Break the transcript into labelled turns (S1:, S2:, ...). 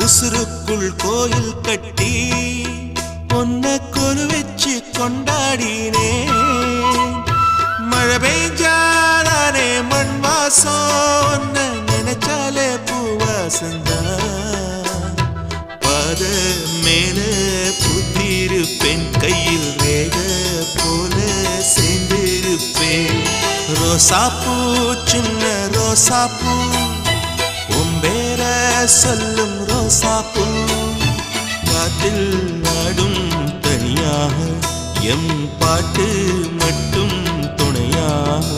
S1: உசுருக்குள் கோயில் கட்டி உன்னை கொலு வச்சு கொண்டாடினே மழை பெய்ஞ்சாலே மண் வாசம் நினைச்சாலே பூவாசந்தான் பாத மேல புத்திருப்பேன் கையில் ரேக போல சேர்ந்திருப்பேன் ரோசாப்பூ சின்ன ரோசாப்பூ உம்பேர சொல்லும் ரோசாப்பூ காட்டில் நாடும் தனியாக எம் பாட்டு மட்டும் துணையாக